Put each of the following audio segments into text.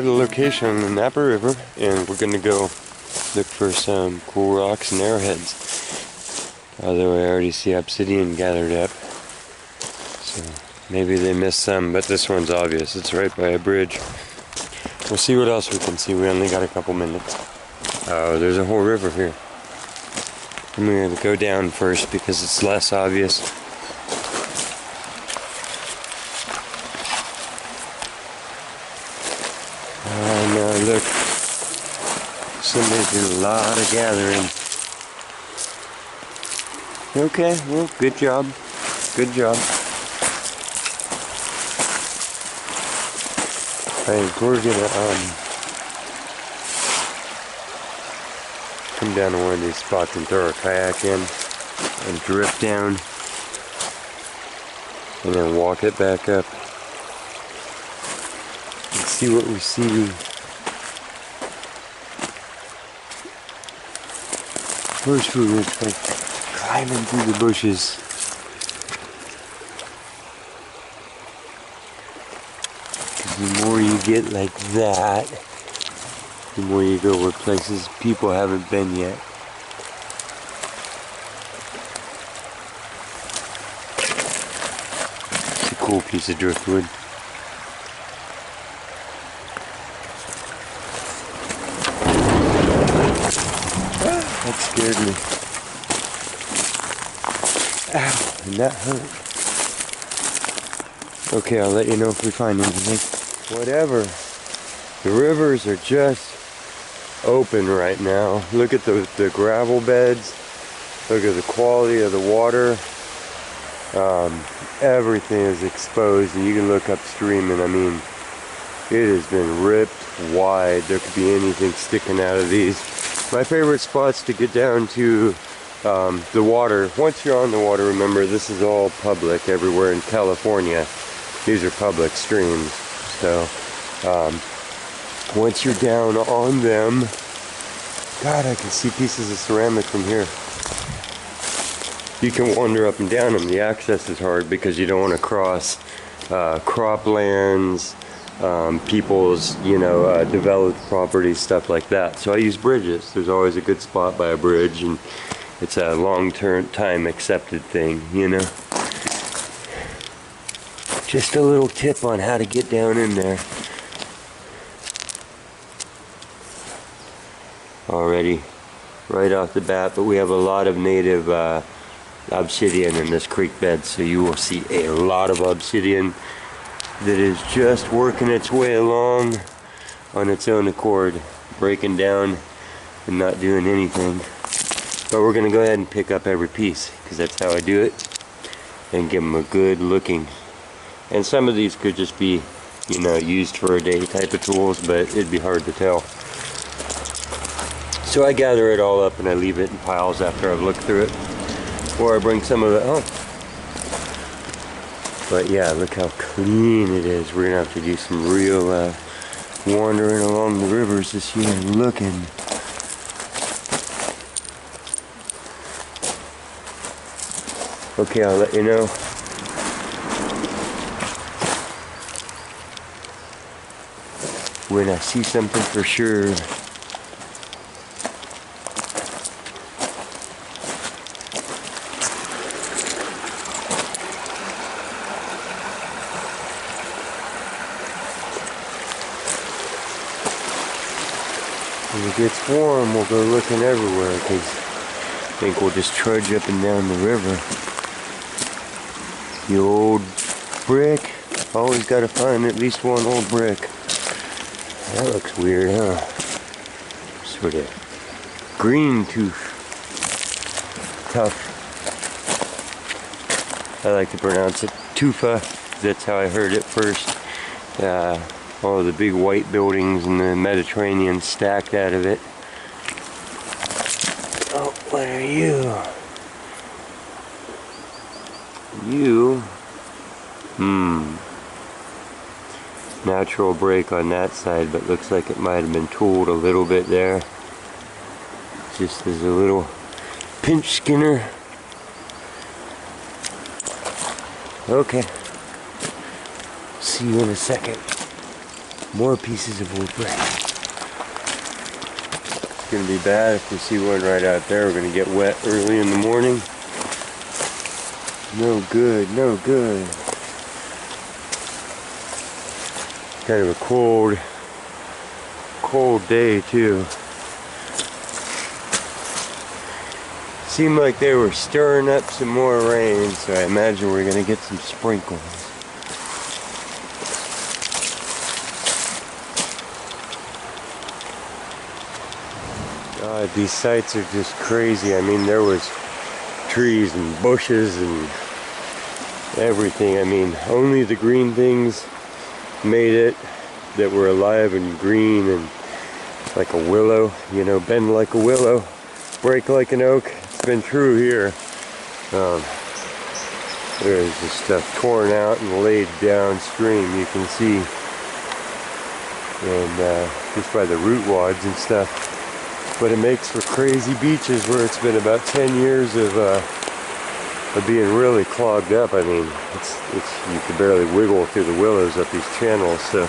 at a location on the Napa River, and we're gonna go look for some cool rocks and arrowheads. Although I already see obsidian gathered up, so maybe they missed some, but this one's obvious. It's right by a bridge. We'll see what else we can see. We only got a couple minutes. Oh, there's a whole river here. I'm gonna go down first because it's less obvious. Now look, somebody did a lot of gathering. Okay, well, good job. Good job. Alright, we're gonna come down to one of these spots and throw a kayak in and drift down and then walk it back up and see what we see. First we're going to try climbing through the bushes. The more you get like that, the more you go where places people haven't been yet. It's a cool piece of driftwood. That scared me. Ow, and that hurt. Okay, I'll let you know if we find anything. Whatever. The rivers are just open right now. Look at the gravel beds. Look at the quality of the water. Everything is exposed, and you can look upstream, and I mean, it has been ripped wide. There could be anything sticking out of these. My favorite spots to get down to the water. Once you're on the water, remember this is all public everywhere in California. These are public streams. So once you're down on them, God, I can see pieces of ceramic from here. You can wander up and down them. The access is hard because you don't want to cross croplands, people's, developed property, stuff like that. So I use bridges. There's always a good spot by a bridge, and it's a long-term time accepted thing, Just a little tip on how to get down in there. Already, right off the bat, but we have a lot of native obsidian in this creek bed, so you will see a lot of obsidian that is just working its way along on its own accord, breaking down and not doing anything. But we're going to go ahead and pick up every piece, because that's how I do it, and give them a good looking. And some of these could just be, used for a day type of tools, but it'd be hard to tell. So I gather it all up and I leave it in piles after I've looked through it. Or I bring some of it home. But yeah, look how clean it is. We're going to have to do some real wandering along the rivers this year and looking. Okay, I'll let you know. When I see something for sure. When it gets warm, we'll go looking everywhere, because I think we'll just trudge up and down the river. The old brick. Always got to find at least one old brick. That looks weird, huh? Sort of green tooth. Tough. I like to pronounce it tufa. That's how I heard it first. All the big white buildings in the Mediterranean stacked out of it. Oh, what are you? You? Natural break on that side, but looks like it might have been tooled a little bit there. Just as a little pinch skinner. Okay. See you in a second. More pieces of wood brick. It's gonna be bad if we see one right out there. We're gonna get wet early in the morning. No good, no good. Kind of a cold day too. Seemed like they were stirring up some more rain, so I imagine we're gonna get some sprinkles. God, these sites are just crazy. I mean, there was trees and bushes and everything. I mean, only the green things made it that were alive and green and like a willow, you know, bend like a willow, break like an oak. It's been true here. There's this stuff torn out and laid downstream, you can see, and just by the root wads and stuff. But it makes for crazy beaches where it's been about 10 years of being really clogged up. I mean, it's you can barely wiggle through the willows up these channels. So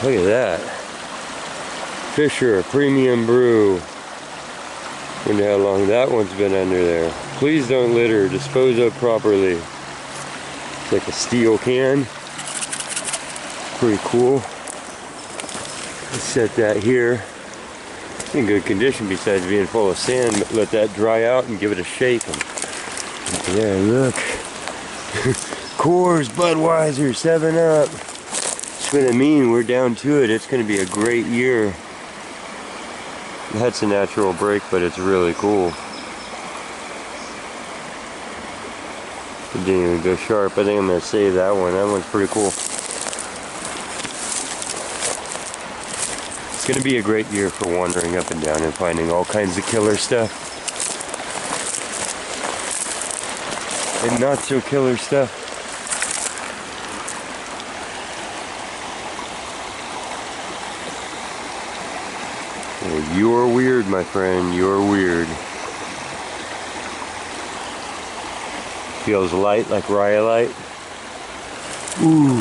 look at that. Fisher Premium Brew. Wonder how long that one's been under there. Please don't litter. Dispose of properly. It's like a steel can. Pretty cool. Let's set that here. In good condition besides being full of sand, but let that dry out and give it a shake. And yeah, look. Coors, Budweiser, 7-Up. It's gonna mean we're down to it. It's gonna be a great year. That's a natural break, but it's really cool. It didn't even go sharp. I think I'm gonna save that one. That one's pretty cool. It's going to be a great year for wandering up and down and finding all kinds of killer stuff. And not so killer stuff. Well, you're weird, my friend. You're weird. Feels light like rhyolite. Ooh,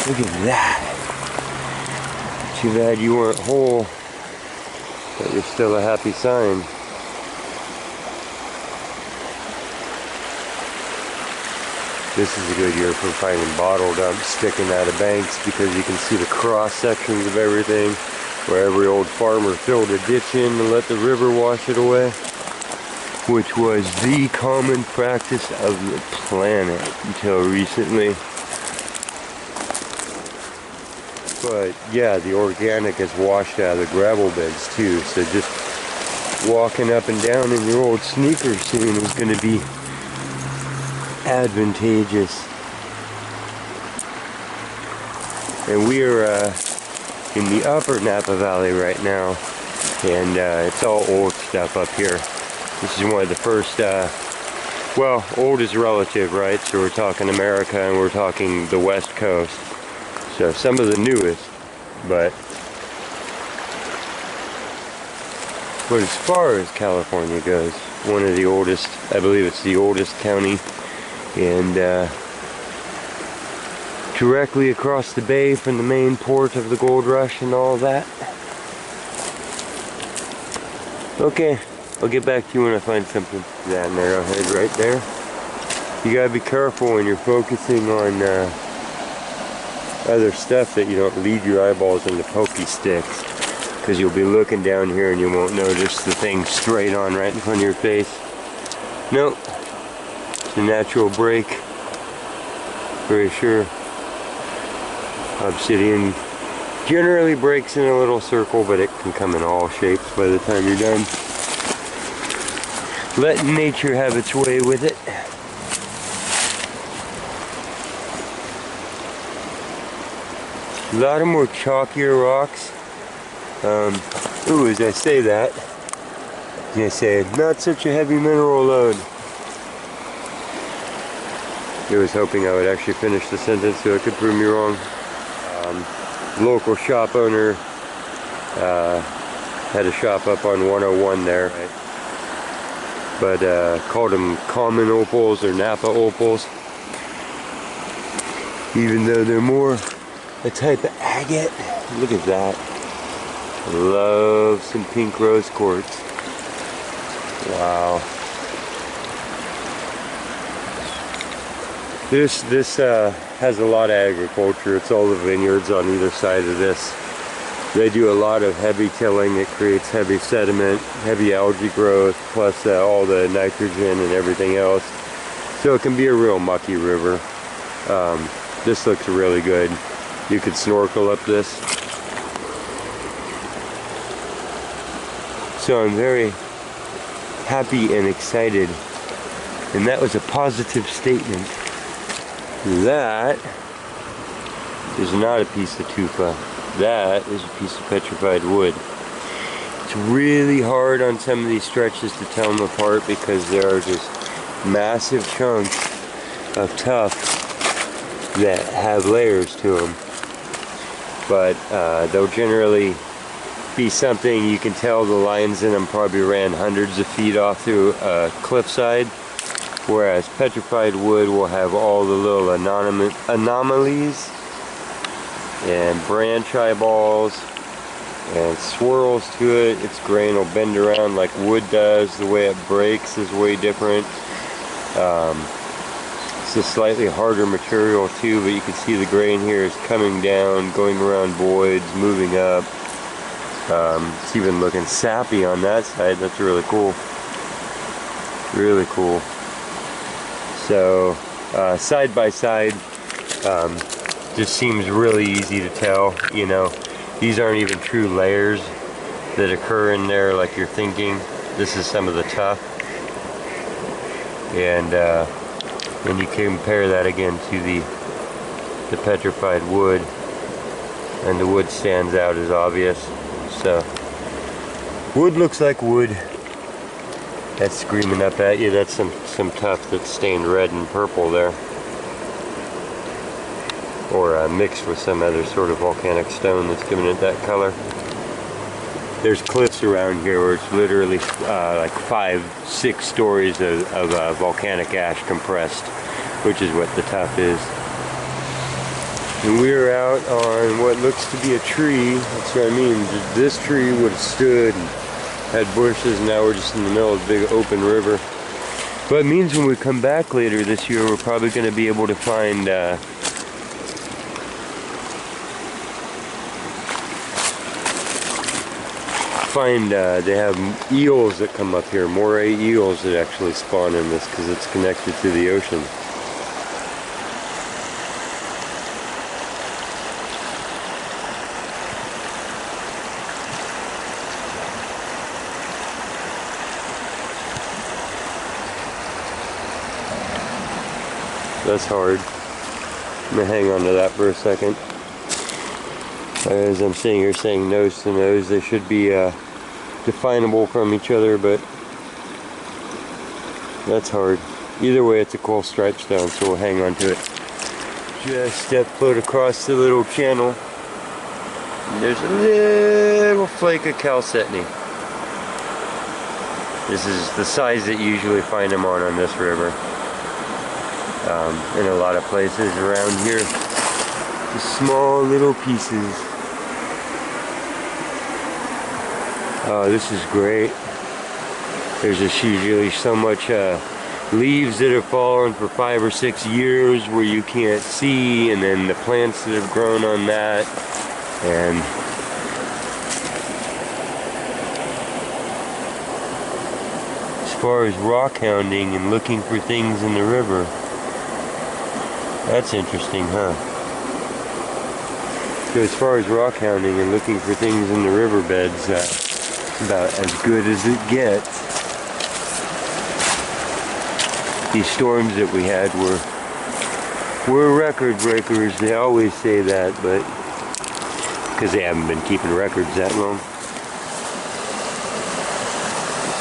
look at that. Too bad you weren't whole, but you're still a happy sign. This is a good year for finding bottle dumps sticking out of banks because you can see the cross sections of everything, where every old farmer filled a ditch in to let the river wash it away, which was the common practice of the planet until recently. But yeah, the organic is washed out of the gravel beds too, so just walking up and down in your old sneakers soon is going to be advantageous. And we are in the upper Napa Valley right now, and it's all old stuff up here. This is one of the first, well, old is relative, right? So we're talking America and we're talking the West Coast. So some of the newest, but as far as California goes, one of the oldest, I believe it's the oldest county, and directly across the bay from the main port of the gold rush and all that. Okay, I'll get back to you when I find something. That narrowhead right there. You gotta be careful when you're focusing on other stuff that you don't lead your eyeballs into pokey sticks, because you'll be looking down here and you won't notice the thing straight on right in front of your face. Nope, it's a natural break, very sure. Obsidian generally breaks in a little circle, but it can come in all shapes by the time you're done. Let nature have its way with it. A lot of more chalkier rocks. Ooh, as I say that, I say, not such a heavy mineral load. I was hoping I would actually finish the sentence so it could prove me wrong. Local shop owner had a shop up on 101 there, right? But called them common opals or Napa opals, even though they're more a type of agate. Look at that. Love some pink rose quartz. Wow. This has a lot of agriculture. It's all the vineyards on either side of this. They do a lot of heavy tilling. It creates heavy sediment, heavy algae growth, plus all the nitrogen and everything else. So it can be a real mucky river. This looks really good. You could snorkel up this. So I'm very happy and excited. And that was a positive statement. That is not a piece of tufa. That is a piece of petrified wood. It's really hard on some of these stretches to tell them apart because there are just massive chunks of tuff that have layers to them. But they'll generally be something you can tell the lines in them probably ran hundreds of feet off through a cliffside, whereas petrified wood will have all the little anomalies and branch eyeballs and swirls to it. Its grain will bend around like wood does. The way it breaks is way different. It's a slightly harder material too, but you can see the grain here is coming down, going around voids, moving up. It's even looking sappy on that side. That's really cool. Really cool. So side by side, just seems really easy to tell. You know, these aren't even true layers that occur in there like you're thinking. This is some of the tuff. And you compare that again to the petrified wood, and the wood stands out as obvious. So wood looks like wood. That's screaming up at you. That's some tuff that's stained red and purple there, or mixed with some other sort of volcanic stone that's giving it that color. There's cliffs around here where it's literally like 5-6 stories of volcanic ash compressed, which is what the tuff is. And we're out on what looks to be a tree. That's what I mean. This tree would have stood and had bushes, and now we're just in the middle of a big open river. But it means when we come back later this year, we're probably going to be able to find they have eels that come up here, moray eels that actually spawn in this because it's connected to the ocean. That's hard. I'm gonna hang on to that for a second. As I'm sitting here saying nose to nose, they should be definable from each other, but that's hard. Either way, it's a cool stretch down, so we'll hang on to it. Just step foot across the little channel. And there's a little flake of chalcedony. This is the size that you usually find them on this river. In a lot of places around here. Just small little pieces. Oh, this is great. There's just usually so much leaves that have fallen for 5 or 6 years where you can't see, and then the plants that have grown on that. And as far as rockhounding and looking for things in the river, that's interesting, huh? So as far as rockhounding and looking for things in the riverbeds, about as good as it gets. These storms that we had were record breakers. They always say that, but because they haven't been keeping records that long.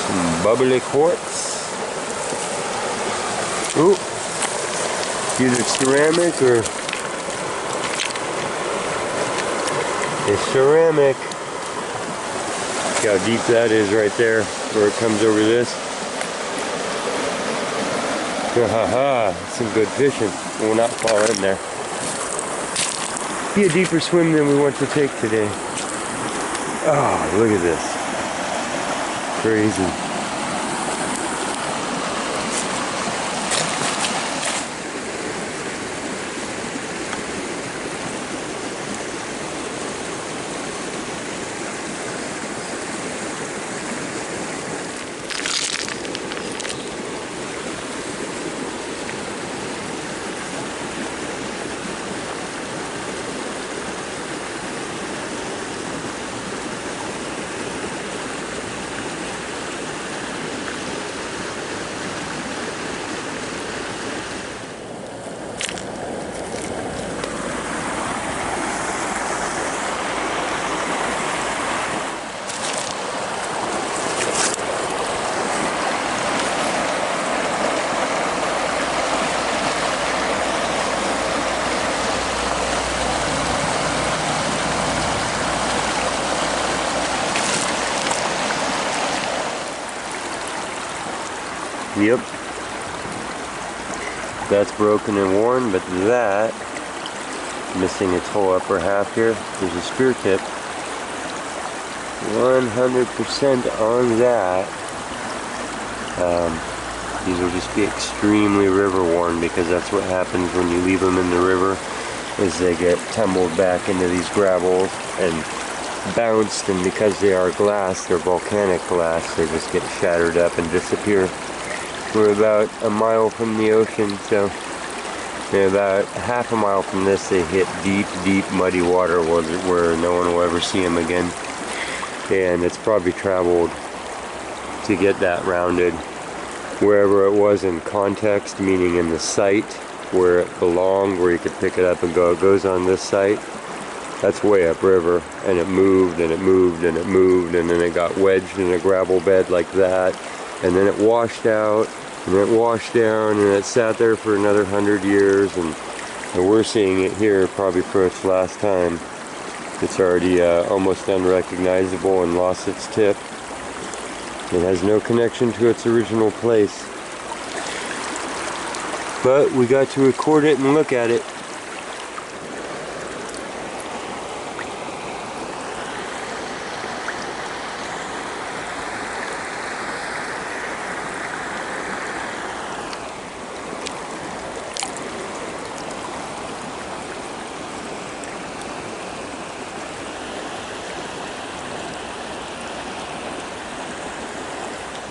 Some bubbly quartz. Ooh. Either ceramic or it's ceramic. See how deep that is right there, where it comes over this. Ha ha, some good fishing. Will not fall in there. be a deeper swim than we want to take today. Oh, look at this. Crazy. Yep, that's broken and worn, but that, missing its whole upper half here, there's a spear tip. 100% on that. These will just be extremely river worn, because that's what happens when you leave them in the river, is they get tumbled back into these gravels and bounced, and because they are glass, they're volcanic glass, they just get shattered up and disappear. We're about a mile from the ocean, so about half a mile from this they hit deep, deep muddy water where no one will ever see them again. And it's probably traveled to get that rounded wherever it was in context, meaning in the site where it belonged, where you could pick it up and go. It goes on this site. That's way upriver, and it moved and it moved and it moved, and then it got wedged in a gravel bed like that, and then it washed out. And it washed down, and it sat there for another 100 years, and we're seeing it here probably for its last time. It's already almost unrecognizable and lost its tip. It has no connection to its original place. But we got to record it and look at it.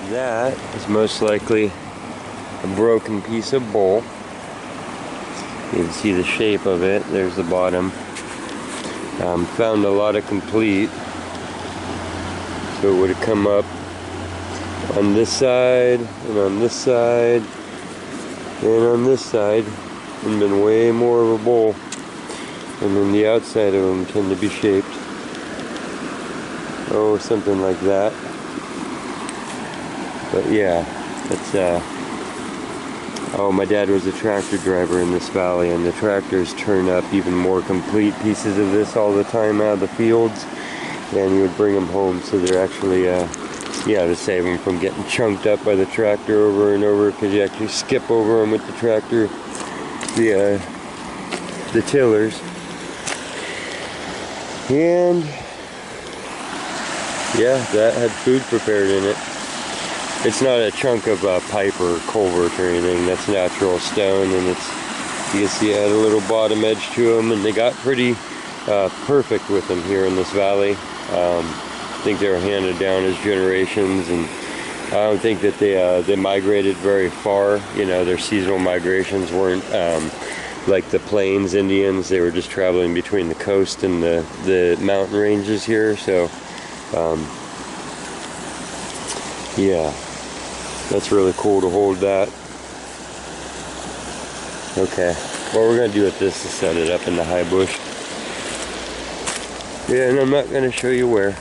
That is most likely a broken piece of bowl. You can see the shape of it. There's the bottom. Found a lot of complete. So it would have come up on this side, and on this side, and on this side, and been way more of a bowl. And then the outside of them tend to be shaped. Oh, something like that. But yeah, it's oh, my dad was a tractor driver in this valley, and the tractors turn up even more complete pieces of this all the time out of the fields, and he would bring them home, so they're actually yeah, to save them from getting chunked up by the tractor over and over, because you actually skip over them with the tractor, the tillers. And yeah, that had food prepared in it. It's not a chunk of pipe or culvert or anything. That's natural stone, and it's, you can see it had a little bottom edge to them, and they got pretty perfect with them here in this valley. I think they were handed down as generations, and I don't think that they migrated very far. You know, their seasonal migrations weren't like the Plains Indians. They were just traveling between the coast and the mountain ranges here. So yeah, that's really cool to hold that. Okay, what we're gonna do with this is set it up in the high bush. Yeah, and I'm not gonna show you where,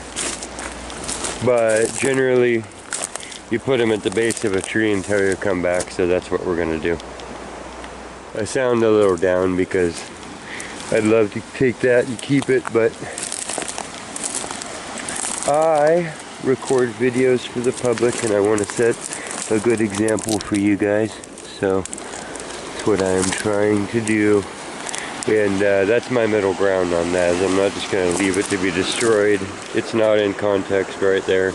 but generally you put them at the base of a tree until you come back, so that's what we're gonna do. I sound a little down because I'd love to take that and keep it, but I record videos for the public, and I want to set a good example for you guys, so that's what I am trying to do. And that's my middle ground on that. I'm not just going to leave it to be destroyed. It's not in context right there.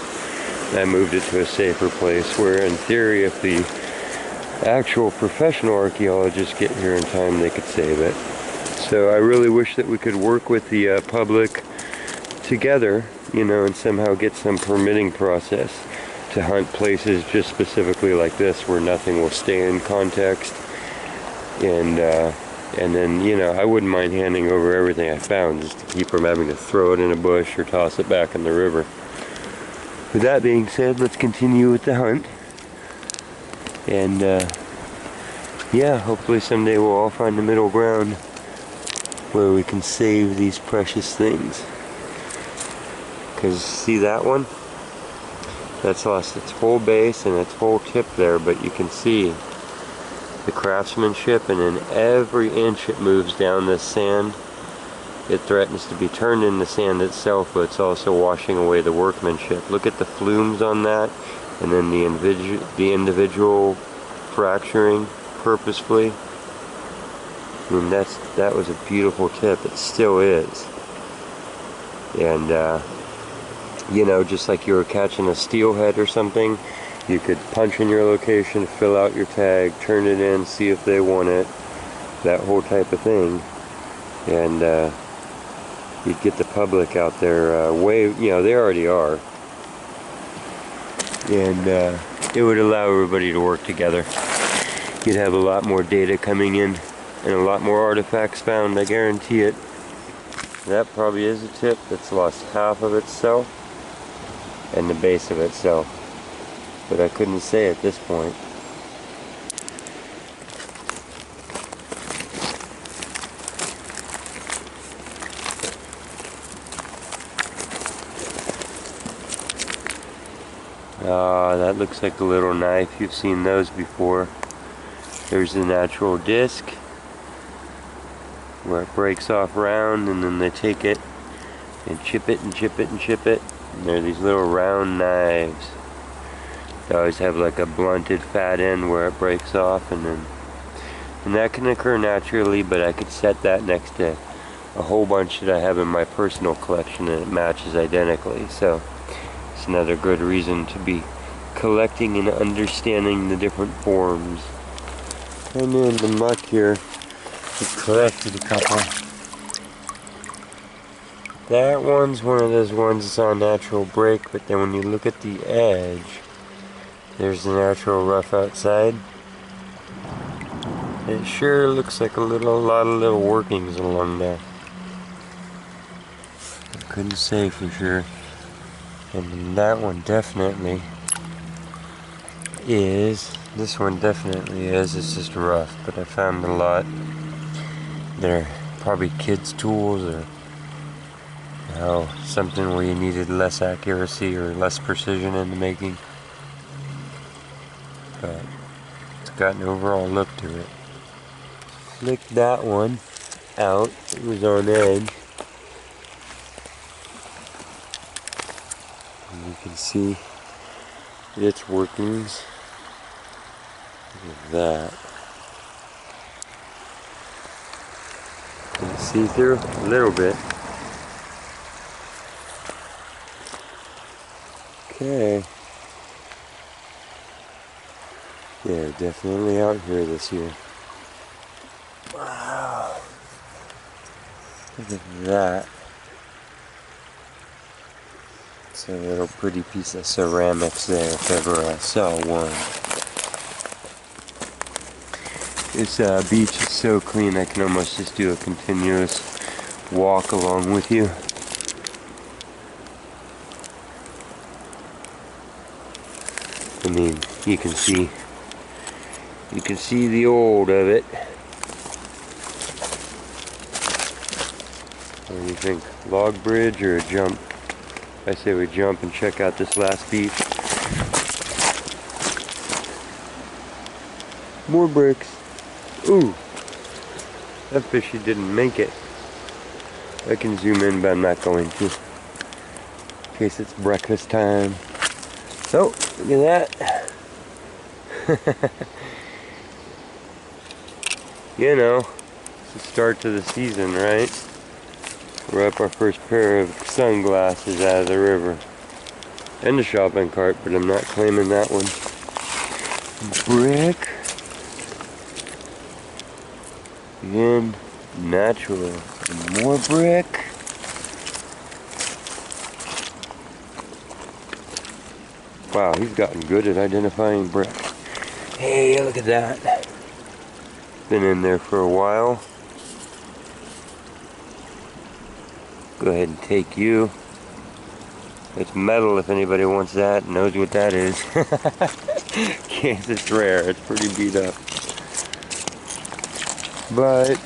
I moved it to a safer place where, in theory, if the actual professional archaeologists get here in time, they could save it. So I really wish that we could work with the public together, you know, and somehow get some permitting process to hunt places just specifically like this where nothing will stay in context. And then, you know, I wouldn't mind handing over everything I found just to keep from having to throw it in a bush or toss it back in the river. With that being said, let's continue with the hunt. And yeah, hopefully someday we'll all find the middle ground where we can save these precious things. Because see that one? That's lost its whole base and its whole tip there, but you can see the craftsmanship, and in every inch it moves down this sand, it threatens to be turned into sand itself, but it's also washing away the workmanship. Look at the flumes on that, and then the individual fracturing purposefully. I mean, that was a beautiful tip. It still is. And you know, just like you were catching a steelhead or something, you could punch in your location, fill out your tag, turn it in, see if they want it, that whole type of thing. And you'd get the public out there way, you know, they already are. And it would allow everybody to work together. You'd have a lot more data coming in and a lot more artifacts found, I guarantee it. That probably is a tip that's lost half of itself and the base of itself. But I couldn't say at this point. That looks like a little knife. You've seen those before. There's the natural disc where it breaks off round, and then they take it and chip it and chip it and chip it. And there are these little round knives. They always have like a blunted fat end where it breaks off, and that can occur naturally, but I could set that next to a whole bunch that I have in my personal collection and it matches identically. So it's another good reason to be collecting and understanding the different forms. And in the muck here, we collected a couple. That one's one of those ones that's on natural break, but then when you look at the edge, there's the natural rough outside. It sure looks like a lot of little workings along there. I couldn't say for sure. And that one definitely is. This one definitely is. It's just rough, but I found a lot. They're probably kids' tools, or something where you needed less accuracy or less precision in the making. But it's got an overall look to it. Flick that one out. It was on edge. And you can see its workings. Look at that. Can you see through? A little bit. Okay. Yeah, definitely out here this year. Wow. Look at that. It's a little pretty piece of ceramics there, if ever I saw one. This beach is so clean I can almost just do a continuous walk along with you. I mean, you can see the old of it. What do you think? Log bridge or a jump? I say we jump and check out this last beach. More bricks. Ooh, that fishy didn't make it. I can zoom in, but I'm not going to, in case it's breakfast time. Oh, look at that. You know, the start to the season, right? We're up our first pair of sunglasses out of the river. And the shopping cart, but I'm not claiming that one. Brick. Again, natural. And more brick. Wow, he's gotten good at identifying brick. Hey, look at that. Been in there for a while. Go ahead and take you. It's metal if anybody wants that, knows what that is. Yes, it's rare, it's pretty beat up. But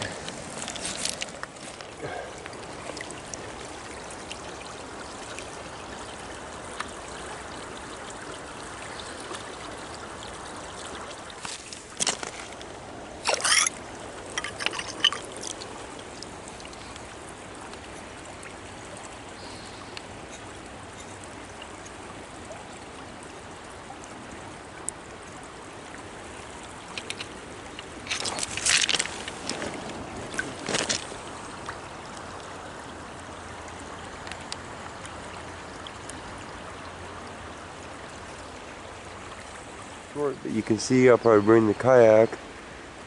short, but you can see I'll probably bring the kayak.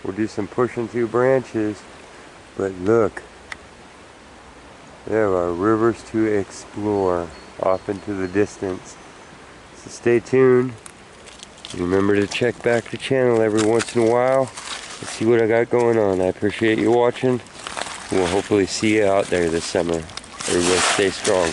We'll do some pushing through branches. But look, there are rivers to explore off into the distance. So stay tuned. Remember to check back the channel every once in a while and see what I got going on. I appreciate you watching. We'll hopefully see you out there this summer. Everybody stay strong.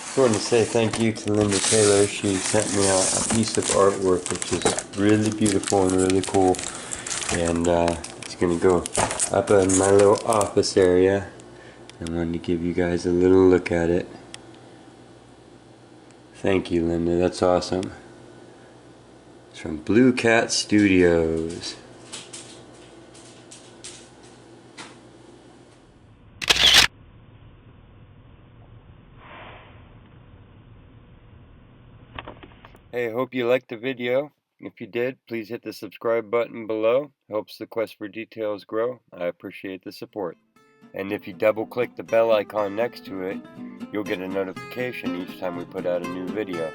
I want to say thank you to Linda Taylor. She sent me a piece of artwork which is really beautiful and really cool, and it's going to go up in my little office area. I wanted to give you guys a little look at it. Thank you, Linda, that's awesome. It's from Blue Cat Studios. Hey, I hope you liked the video. If you did, please hit the subscribe button below. Helps the quest for details grow. I appreciate the support. And if you double click the bell icon next to it, you'll get a notification each time we put out a new video.